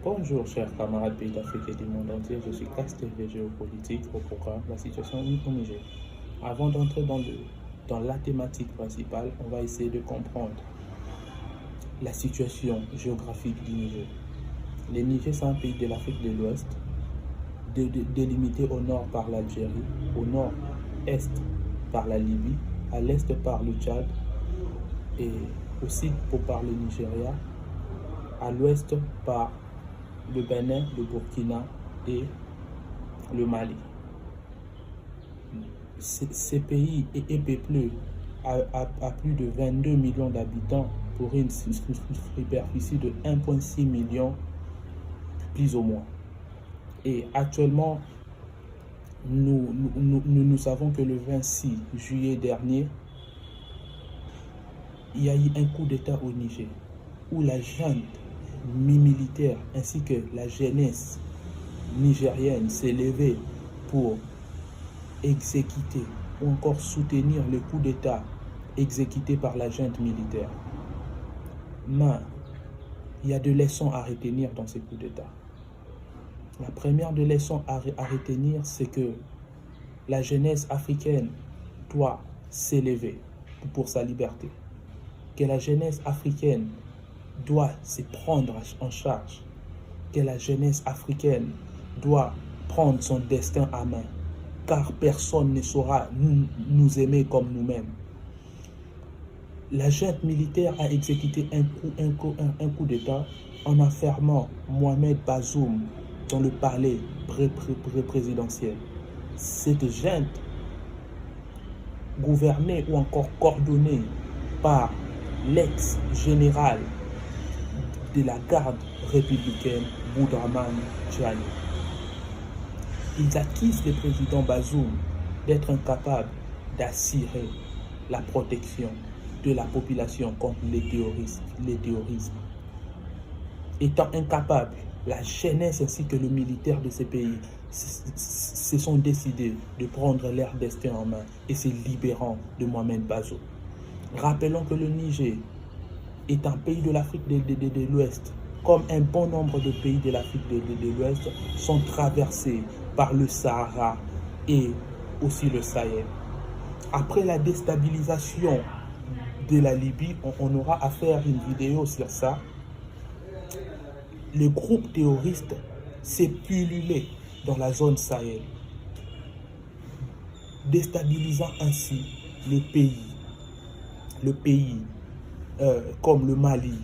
Bonjour chers camarades pays d'Afrique et du monde entier, je suis KSTV Géopolitique au programme La situation au Niger. Avant d'entrer dans la thématique principale, on va essayer de comprendre la situation géographique du Niger. Le Niger, c'est un pays de l'Afrique de l'Ouest, délimité au nord par l'Algérie, au nord-est par la Libye, à l'est par le Tchad et aussi par le Nigeria, à l'ouest par le Bénin, le Burkina et le Mali. Ces pays est peuplé à plus de 22 millions d'habitants pour une superficie de 1,6 million plus ou moins. Et actuellement, nous savons que le 26 juillet dernier, il y a eu un coup d'État au Niger où la junte militaire ainsi que la jeunesse nigérienne s'est levée pour exécuter ou encore soutenir le coup d'État exécuté par la junte militaire. Mais il y a deux leçons à retenir dans ce coup d'État. La première des leçons à retenir, c'est que la jeunesse africaine doit s'élever pour sa liberté. Que la jeunesse africaine doit se prendre en charge, que la jeunesse africaine doit prendre son destin à main, car personne ne saura nous aimer comme nous-mêmes. La junte militaire a exécuté un coup d'État en enfermant Mohamed Bazoum dans le palais présidentiel. Cette junte, gouvernée ou encore coordonnée par l'ex-général de la garde républicaine, Boudraman Djani. Ils accusent le président Bazoum d'être incapable d'assurer la protection de la population contre les terrorismes. Étant incapable, la jeunesse ainsi que le militaire de ces pays se sont décidés de prendre leur destin en main et se libérant de Mohamed Bazoum. Rappelons que le Niger est un pays de l'Afrique de l'Ouest, comme un bon nombre de pays de l'Afrique de l'Ouest sont traversés par le Sahara et aussi le Sahel. Après la déstabilisation de la Libye, on aura à faire une vidéo sur ça. Le groupe terroriste s'est pullulé dans la zone Sahel, déstabilisant ainsi les pays comme le Mali,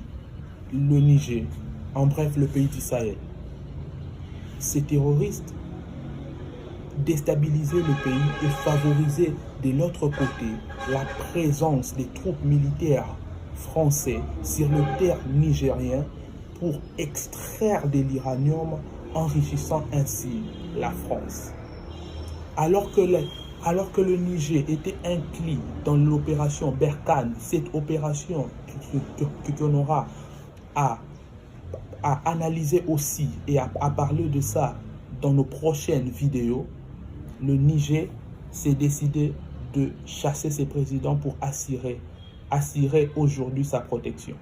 le Niger, en bref le pays du Sahel. Ces terroristes déstabilisaient le pays et favorisaient de l'autre côté la présence des troupes militaires français sur le terre nigérien pour extraire de l'uranium, enrichissant ainsi la France. Alors que le Niger était inclus dans l'opération Berkane, cette opération qu'on aura à analyser aussi et à parler de ça dans nos prochaines vidéos, le Niger s'est décidé de chasser ses présidents pour assurer aujourd'hui sa protection.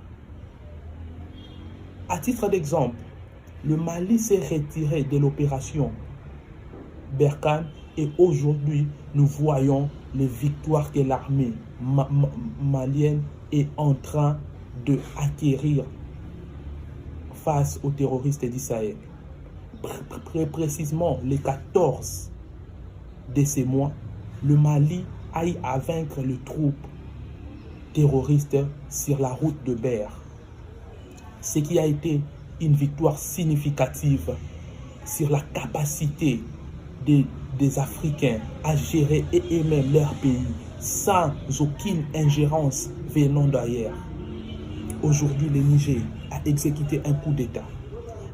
À titre d'exemple, le Mali s'est retiré de l'opération Berkane et aujourd'hui, nous voyons les victoires que l'armée malienne est en train d'acquérir face aux terroristes du Sahel. Précisément, les 14 de ces mois, le Mali a eu à vaincre les troupes terroristes sur la route de Ber. Ce qui a été une victoire significative sur la capacité des Africains à gérer eux-mêmes leur pays sans aucune ingérence venant d'ailleurs. Aujourd'hui, le Niger a exécuté un coup d'État.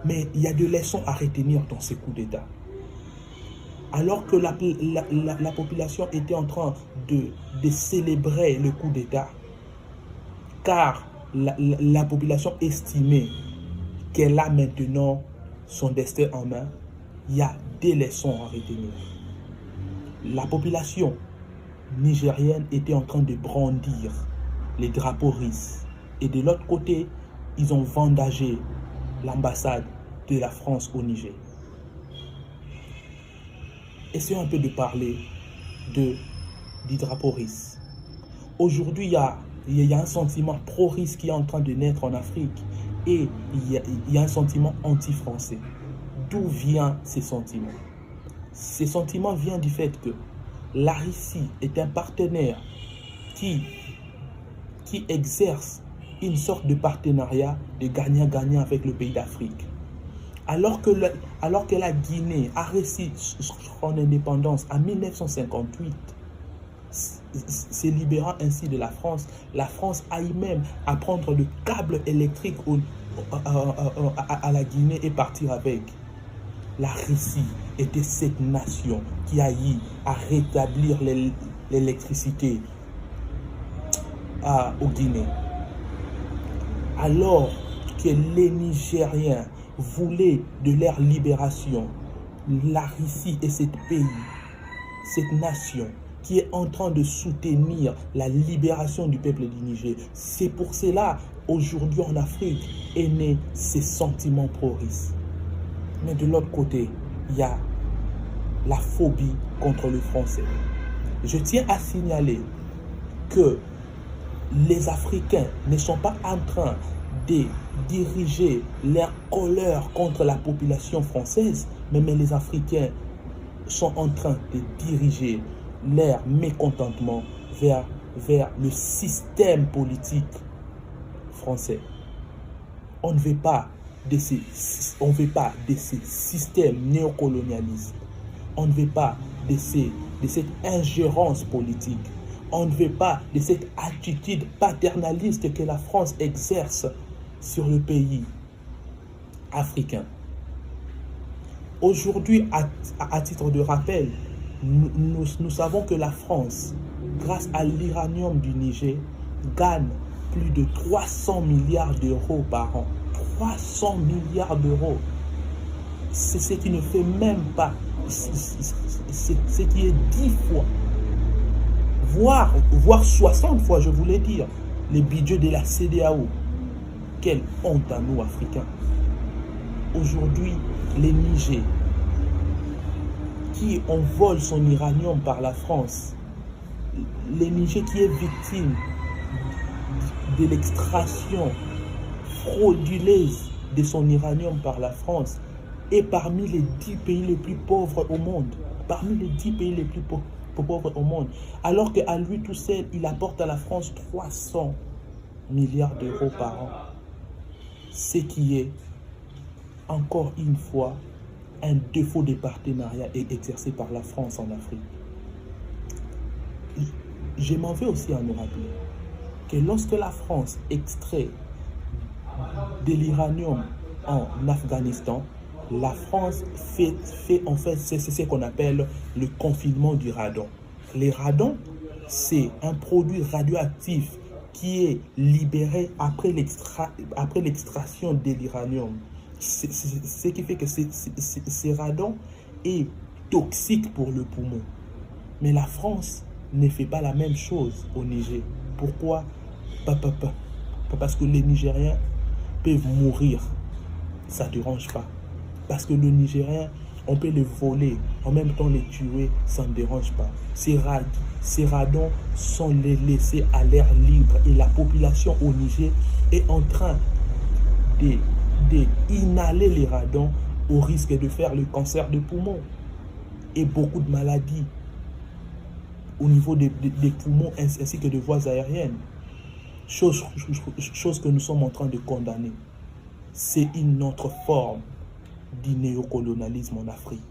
Mais il y a des leçons à retenir dans ce coup d'État. Alors que la population était en train de célébrer le coup d'État, car la population estimait qu'elle a maintenant son destin en main, il y a des leçons à retenir. La population nigérienne était en train de brandir les drapeaux russes. Et de l'autre côté, ils ont vendagé l'ambassade de la France au Niger. Essayons un peu de parler du drapeau RIS. Aujourd'hui, il y a un sentiment pro-RIS qui est en train de naître en Afrique et il y a un sentiment anti-français. D'où viennent ces sentiments? Ces sentiments viennent du fait que la Russie est un partenaire qui exerce une sorte de partenariat de gagnant-gagnant avec le pays d'Afrique. Alors que la Guinée a réussi son indépendance en 1958, se libérant ainsi de la France a eu même à prendre le câble électrique à la Guinée et partir avec. La Russie était cette nation qui a eu à rétablir l'électricité au Guinée. Alors que les Nigériens voulaient de leur libération, la Russie est cette nation qui est en train de soutenir la libération du peuple du Niger. C'est pour cela, aujourd'hui en Afrique, est né ces sentiments pro-russes. Mais de l'autre côté, il y a la phobie contre le français. Je tiens à signaler que les Africains ne sont pas en train de diriger leur colère contre la population française, mais les Africains sont en train de diriger leur mécontentement vers le système politique français. On ne veut pas de ces systèmes néocolonialistes. On ne veut pas de cette ingérence politique. On ne veut pas de cette attitude paternaliste que la France exerce sur le pays africain. Aujourd'hui, à titre de rappel, nous savons que la France, grâce à l'uranium du Niger, gagne plus de 300 milliards d'euros par an. 300 milliards d'euros. C'est ce qui ne fait même pas, c'est ce qui est 10 fois, voire 60 fois, je voulais dire, les budgets de la CEDEAO. Quelle honte à nous, Africains. Aujourd'hui, les Niger, qui envolent son uranium par la France, les Niger qui est victime de l'extraction frauduleuse de son uranium par la France, est parmi les 10 pays les plus pauvres au monde. Parmi les 10 pays les plus pauvres au monde. Alors qu'à lui tout seul, il apporte à la France 300 milliards d'euros par an. Ce qui est, encore une fois, un défaut de partenariat exercé par la France en Afrique. Je m'en vais aussi à nous rappeler que lorsque la France extrait de l'uranium en Afghanistan, la France fait en fait ce qu'on appelle le confinement du radon. Le radon, c'est un produit radioactif qui est libéré après l'extraction de l'uranium. Ce qui fait que ce radon est toxique pour le poumon. Mais la France ne fait pas la même chose au Niger. Pourquoi? Parce que les Nigériens peuvent mourir. Ça ne dérange pas. Parce que le Nigérien, on peut le voler, en même temps les tuer, ça ne dérange pas. Ces radons sont laissés à l'air libre et la population au Niger est en train d'inhaler les radons au risque de faire le cancer de poumon et beaucoup de maladies au niveau des poumons ainsi que des voies aériennes. Chose que nous sommes en train de condamner. C'est une autre forme du néocolonialisme en Afrique.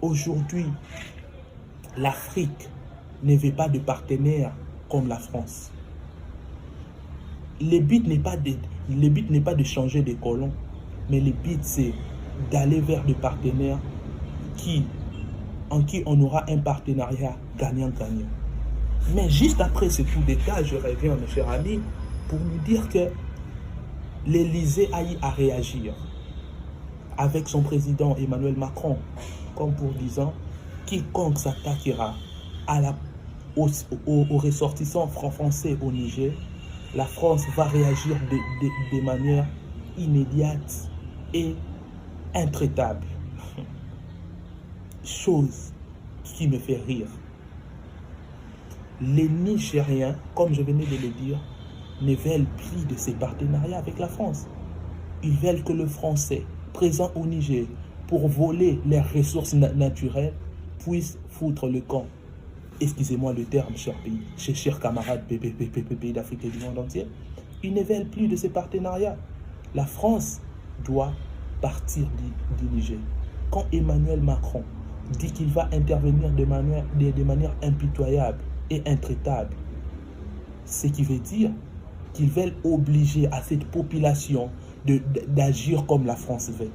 Aujourd'hui, l'Afrique ne veut pas de partenaires comme la France. Le but n'est pas de changer de colons, mais le but c'est d'aller vers des partenaires en qui on aura un partenariat gagnant-gagnant. Mais juste après ce coup d'État, je reviens, mes chers amis, pour nous dire que l'Élysée a eu à réagir avec son président Emmanuel Macron, comme pour disant, quiconque s'attaquera aux ressortissants français au Niger, la France va réagir de manière immédiate et intraitable. Chose qui me fait rire. Les Nigériens, comme je venais de le dire, ne veulent plus de ces partenariats avec la France. Ils veulent que le Français, présent au Niger, pour voler leurs ressources naturelles, puisse foutre le camp. Excusez-moi le terme, chers camarades pays d'Afrique et du monde entier. Ils ne veulent plus de ces partenariats. La France doit partir du Niger. Quand Emmanuel Macron dit qu'il va intervenir de manière impitoyable et intraitable, ce qui veut dire qu'ils veulent obliger à cette population d'agir comme la France veut.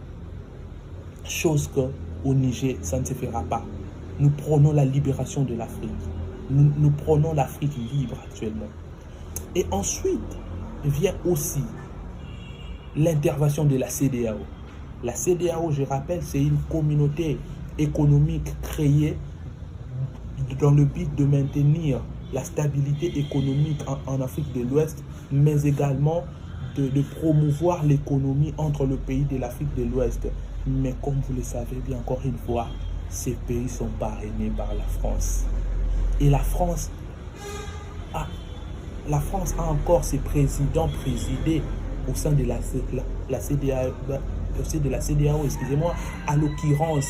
Chose qu'au Niger, ça ne se fera pas. Nous prenons la libération de l'Afrique. Nous prenons l'Afrique libre actuellement. Et ensuite vient aussi l'intervention de la CEDEAO. La CEDEAO, je rappelle, c'est une communauté économique créée dans le but de maintenir la stabilité économique en Afrique de l'Ouest, mais également de promouvoir l'économie entre les pays de l'Afrique de l'Ouest. Mais comme vous le savez bien, encore une fois, ces pays sont parrainés par la France. Et la France a encore ses présidents présidés au sein de la CEDEAO, excusez-moi, à l'occurrence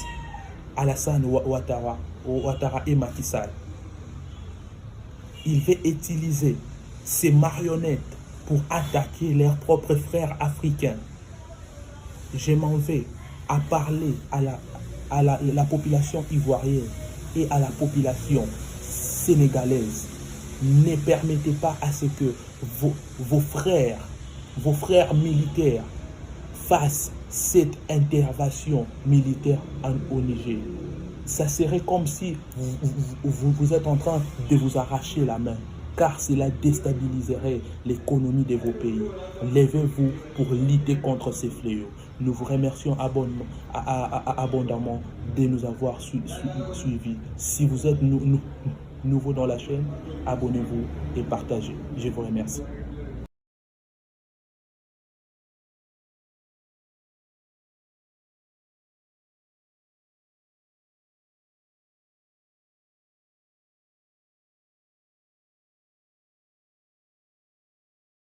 Alassane Ouattara et Macky Sall. Il veut utiliser ces marionnettes pour attaquer leurs propres frères africains. Je m'en vais à parler à la population ivoirienne et à la population sénégalaise. Ne permettez pas à ce que vos frères militaires fassent cette intervention militaire au Niger. Ça serait comme si vous êtes en train de vous arracher la main, car cela déstabiliserait l'économie de vos pays. Levez-vous pour lutter contre ces fléaux. Nous vous remercions abondamment de nous avoir suivis. Si vous êtes nouveau dans la chaîne, abonnez-vous et partagez. Je vous remercie.